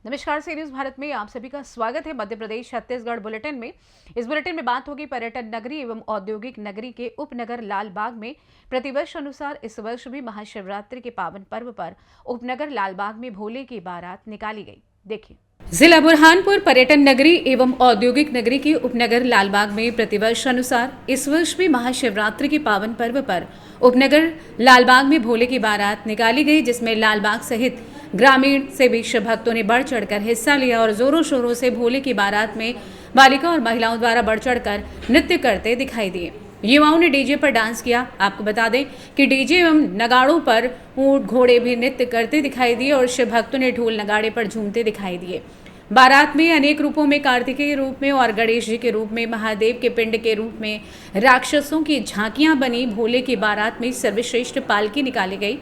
नमस्कार, सी न्यूज भारत में आप सभी का स्वागत है। मध्य प्रदेश छत्तीसगढ़ बुलेटिन में इस बुलेटिन में बात होगी पर्यटन नगरी एवं औद्योगिक नगरी के उपनगर लालबाग में प्रतिवर्ष अनुसार इस वर्ष भी महाशिवरात्रि के पावन पर्व पर उपनगर लालबाग में भोले की बारात निकाली गई। देखिए, जिला बुरहानपुर पर्यटन नगरी एवं औद्योगिक नगरी के उपनगर लालबाग में प्रतिवर्ष अनुसार इस वर्ष भी महाशिवरात्रि के पावन पर्व पर उपनगर लालबाग में भोले की बारात निकाली गई, जिसमें लालबाग सहित ग्रामीण से भी शिव भक्तों ने बढ़ चढ़कर हिस्सा लिया और जोरों शोरों से भोले की बारात में बालिका और महिलाओं द्वारा बढ़ चढ़कर नृत्य करते दिखाई दिए। युवाओं ने डीजे पर डांस किया। आपको बता दें कि डीजे एवं नगाड़ों पर ऊंट घोड़े भी नृत्य करते दिखाई दिए और शिव भक्तों ने ढोल नगाड़े पर झूमते दिखाई दिए। बारात में अनेक रूपों में कार्तिकेय के रूप में और गणेश जी के रूप में, महादेव के पिंड के रूप में राक्षसों की झांकियां बनी भोले की बारात में सर्वश्रेष्ठ पालकी निकाली गई।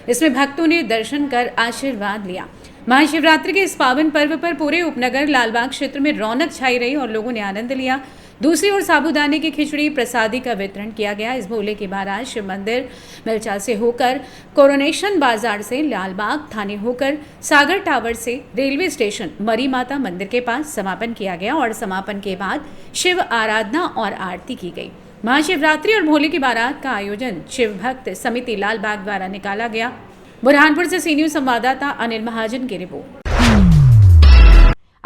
इसमें भक्तों ने दर्शन कर आशीर्वाद लिया। महाशिवरात्रि के इस पावन पर्व पर पूरे उपनगर लालबाग क्षेत्र में रौनक छाई रही और लोगों ने आनंद लिया। दूसरी ओर साबूदाने की खिचड़ी प्रसादी का वितरण किया गया। इस भोले की बारात शिव मंदिर मिलचा से होकर कोरोनेशन बाजार से लालबाग थाने होकर सागर टावर से रेलवे स्टेशन मरी माता मंदिर के पास समापन किया गया और समापन के बाद शिव आराधना और आरती की गई। महाशिवरात्रि और भोले की बारात का आयोजन शिव भक्त समिति लालबाग द्वारा निकाला गया। बुरहानपुर से सी न्यूज संवाददाता अनिल महाजन की रिपोर्ट।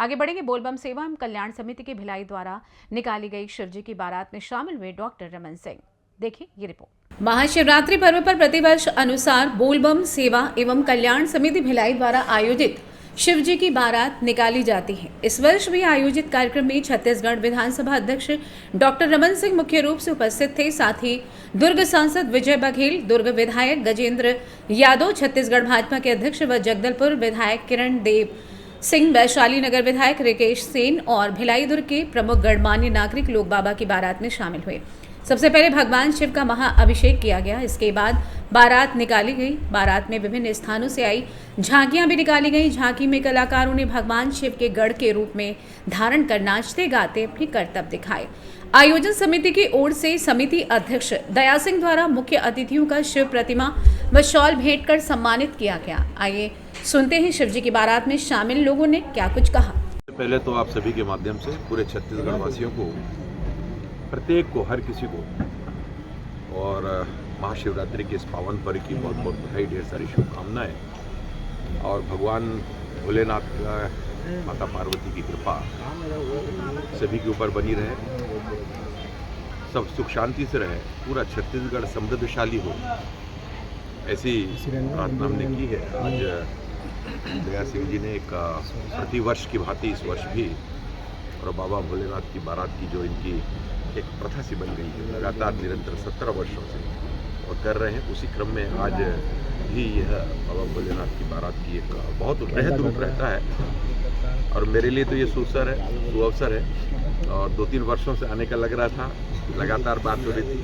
आगे बढ़ेंगे। बोलबम सेवा एवं कल्याण समिति की भिलाई द्वारा निकाली गई शिवजी की बारात में शामिल हुए डॉक्टर रमन सिंह। देखिए ये रिपोर्ट। महाशिवरात्रि पर्व पर प्रतिवर्ष अनुसार बोलबम सेवा एवं कल्याण समिति भिलाई द्वारा आयोजित शिवजी की बारात निकाली जाती है। इस वर्ष भी आयोजित कार्यक्रम में छत्तीसगढ़ विधानसभा अध्यक्ष डॉक्टर रमन सिंह मुख्य रूप से उपस्थित थे। साथ ही दुर्ग सांसद विजय बघेल, दुर्ग विधायक गजेंद्र यादव, छत्तीसगढ़ भाजपा के अध्यक्ष व जगदलपुर विधायक किरण देव सिंह, वैशाली नगर विधायक रिकेश सेन और भिलाई दुर्ग के प्रमुख गणमान्य नागरिक लोग बाबा की बारात में शामिल हुए। सबसे पहले भगवान शिव का महाअभिषेक किया गया। इसके बाद बारात निकाली गई। बारात में विभिन्न स्थानों से आई झांकियां भी निकाली गई। झांकी में कलाकारों ने भगवान शिव के गढ़ के रूप में धारण कर नाचते गाते अपने करतब दिखाए। आयोजन समिति की ओर से समिति अध्यक्ष दया सिंह द्वारा मुख्य अतिथियों का शिव प्रतिमा व शॉल भेंट कर सम्मानित किया गया। आइए सुनते हैं शिवजी की बारात में शामिल लोगों ने क्या कुछ कहा। पहले तो आप सभी के माध्यम से पूरे छत्तीसगढ़ वासियों को, प्रत्येक को, हर किसी को और महाशिवरात्रि के इस पावन पर्व की बहुत बहुत बधाई, ढेर सारी शुभकामनाएं और भगवान भोलेनाथ का, माता पार्वती की कृपा सभी के ऊपर बनी रहे, सब सुख शांति से रहे, पूरा छत्तीसगढ़ समृद्धशाली हो, ऐसी प्रार्थना हमने की है। आज दया सिंह जी ने एक प्रतिवर्ष की भांति इस वर्ष भी और बाबा भोलेनाथ की बारात की जो इनकी एक प्रथा सी बन गई है, लगातार निरंतर 17 वर्षों से और कर रहे हैं, उसी क्रम में आज भी यह बाबा भोलेनाथ की बारात की एक बहुत वृहद रूप रहता है और मेरे लिए तो ये सुअवसर है और 2-3 वर्षों से आने का लग रहा था, लगातार बात हो रही थी।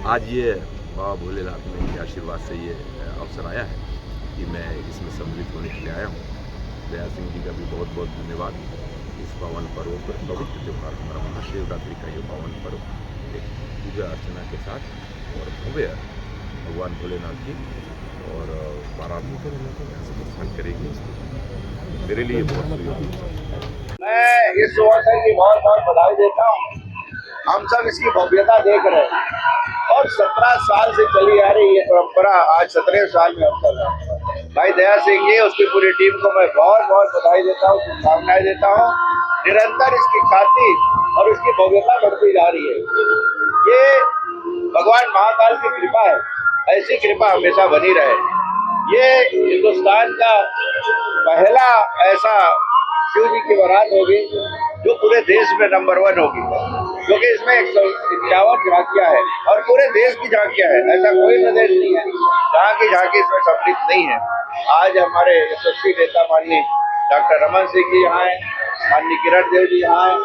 आज ये बाबा भोलेनाथ में के आशीर्वाद से ये अवसर आया है कि मैं इसमें सम्मिलित होने के लिए आया हूँ। दया सिंह जी का भी बहुत बहुत धन्यवाद। इस पावन पर्व पर, पवित्र त्यौहार हमारा महाशिवरात्रि का ये पावन पर्व एक पूजा अर्चना के साथ और भव्य भगवान भोलेनाथ की और बारात समर्थन करेगी, मेरे लिए बहुत सुयोग। मैं इस अवसर की बहुत बहुत बधाई देता हूँ। हम सब इसकी भव्यता देख रहे हैं और 17 साल से चली आ रही ये परंपरा आज 17वें साल में अवसर है। भाई दया सिंह जी, उसकी पूरी टीम को मैं बहुत बहुत बधाई देता हूँ, शुभकामनाएं देता हूँ। निरंतर इसकी ख्याति और इसकी भव्यता बढ़ती जा रही है। ये भगवान महाकाल की कृपा है, ऐसी कृपा हमेशा बनी रहे। ये हिंदुस्तान का पहला ऐसा शिव जी की बारात होगी जो पूरे देश में नंबर 1 होगी, क्योंकि इसमें 151 झांकियां हैं और पूरे देश की झांकियां हैं। ऐसा कोई प्रदेश नहीं है जहाँ की झांकी इसमें सम्मिलित नहीं है। आज हमारे यशस्वी नेता माननीय डॉक्टर रमन सिंह जी यहाँ हैं, माननीय किरण देव जी यहाँ हैं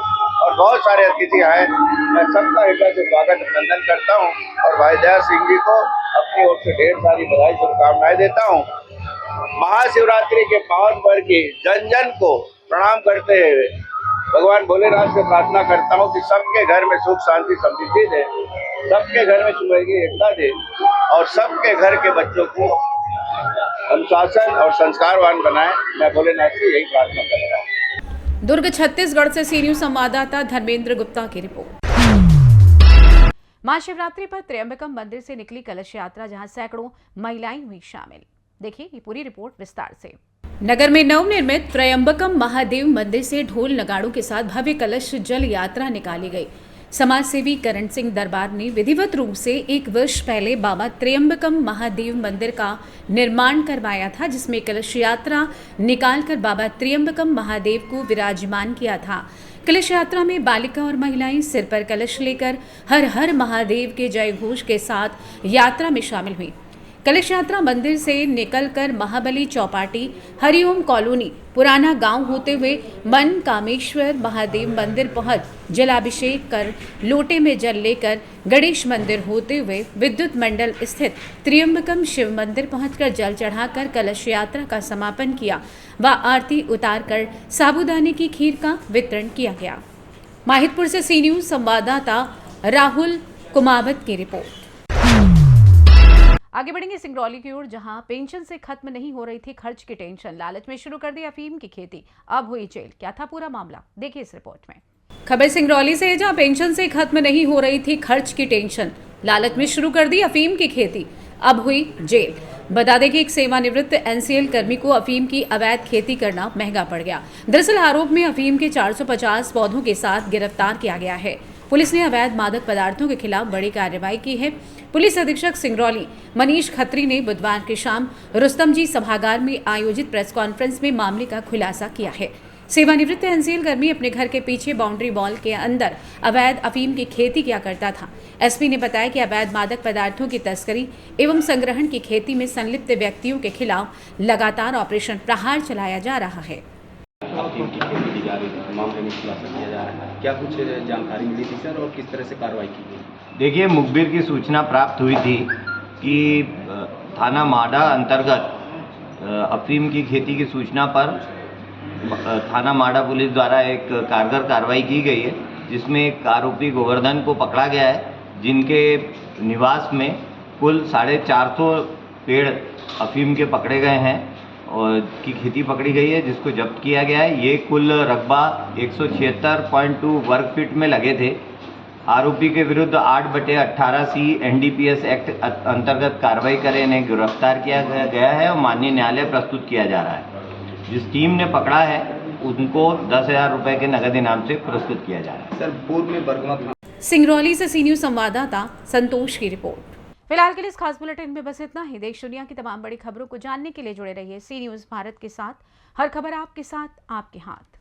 और बहुत सारे अतिथि आए। मैं सबका हृदय से स्वागत अभिनंदन करता हूँ और भाई दया सिंह जी को अपनी ओर से ढेर सारी बधाई शुभकामनाएं देता हूँ। महाशिवरात्रि के पावन पर्व की जन जन को प्रणाम करते हुए भगवान भोलेनाथ से प्रार्थना करता हूँ कि सबके घर में सुख शांति समृद्धि दे, सबके घर में सुमेगी एकता दे और सबके घर के बच्चों को अनुशासन और संस्कारवान बनाए। मैं भोलेनाथ से यही प्रार्थना करता हूँ। दुर्ग छत्तीसगढ़ से सी न्यूज संवाददाता धर्मेंद्र गुप्ता की रिपोर्ट। महाशिवरात्रि पर त्र्यंबकम मंदिर से निकली कलश यात्रा, जहां सैकड़ों महिलाएं हुई शामिल। देखिए ये पूरी रिपोर्ट विस्तार से। नगर में नवनिर्मित त्र्यंबकम महादेव मंदिर से ढोल नगाड़ों के साथ भव्य कलश जल यात्रा निकाली गई। समाज सेवी करण सिंह दरबार ने विधिवत रूप से 1 वर्ष पहले बाबा त्र्यंबकम महादेव मंदिर का निर्माण करवाया था, जिसमें कलश यात्रा निकालकर बाबा त्र्यंबकम महादेव को विराजमान किया था। कलश यात्रा में बालिका और महिलाएं सिर पर कलश लेकर हर हर महादेव के जय घोष के साथ यात्रा में शामिल हुई। कलश यात्रा मंदिर से निकलकर महाबली चौपाटी, हरिओम कॉलोनी, पुराना गांव होते हुए मन कामेश्वर महादेव मंदिर पहुंच जलाभिषेक कर लोटे में जल लेकर गणेश मंदिर होते हुए विद्युत मंडल स्थित त्र्यंबकम शिव मंदिर पहुंचकर जल चढ़ाकर कलश यात्रा का समापन किया व आरती उतारकर साबूदाने की खीर का वितरण किया गया। माहितपुर से सी न्यूज संवाददाता राहुल कुमावत की रिपोर्ट। आगे बढ़ेंगे सिंगरौली की ओर, जहां पेंशन से खत्म नहीं हो रही थी खर्च की टेंशन, लालच में शुरू कर दी अफीम की खेती, अब हुई जेल। क्या था पूरा मामला, देखिए इस रिपोर्ट में। खबर सिंगरौली से है, जहां पेंशन से खत्म नहीं हो रही थी खर्च की टेंशन, लालच में शुरू कर दी अफीम की खेती, अब हुई जेल। बता दें कि एक सेवानिवृत्त एनसीएल कर्मी को अफीम की अवैध खेती करना महंगा पड़ गया। दरअसल आरोप में अफीम के 450 पौधों के साथ गिरफ्तार किया गया है। पुलिस ने अवैध मादक पदार्थों के खिलाफ बड़ी कार्रवाई की है। पुलिस अधीक्षक सिंगरौली मनीष खत्री ने बुधवार की शाम रुस्तम जी सभागार में आयोजित प्रेस कॉन्फ्रेंस में मामले का खुलासा किया है। सेवानिवृत्त एनसीएल कर्मी अपने घर के पीछे बाउंड्री वॉल के अंदर अवैध अफीम की खेती किया करता था। एसपी ने बताया कि अवैध मादक पदार्थों की तस्करी एवं संग्रहण की खेती में संलिप्त व्यक्तियों के खिलाफ लगातार ऑपरेशन प्रहार चलाया जा रहा है। अफीम की खेती की जा रही है, मामले में खुलासा किया जा रहा है, क्या कुछ जानकारी मिली थी सर और किस तरह से कार्रवाई की गई? देखिए, मुखबिर की सूचना प्राप्त हुई थी कि थाना माडा अंतर्गत अफीम की खेती की सूचना पर थाना माडा पुलिस द्वारा एक कारगर कार्रवाई की गई है, जिसमें एक आरोपी गोवर्धन को पकड़ा गया है, जिनके निवास में कुल 450 पेड़ अफीम के पकड़े गए हैं और की खेती पकड़ी गई है, जिसको जब्त किया गया है। ये कुल रकबा 176.2 वर्ग फीट में लगे थे। आरोपी के विरुद्ध 8/18C NDPS एक्ट अंतर्गत कार्रवाई कर इन्हें गिरफ्तार किया गया है और माननीय न्यायालय प्रस्तुत किया जा रहा है। जिस टीम ने पकड़ा है उनको 10,000 रुपये के नगद इनाम से पुरस्कृत किया जा रहा है। सर पूर्व में बर्गमा सिंगरौली से सी न्यूज संवाददाता संतोष की रिपोर्ट। फिलहाल के लिए इस खास बुलेटिन में बस इतना ही। देश दुनिया की तमाम बड़ी खबरों को जानने के लिए जुड़े रहिए सी न्यूज भारत के साथ। हर खबर आपके साथ, आपके हाथ।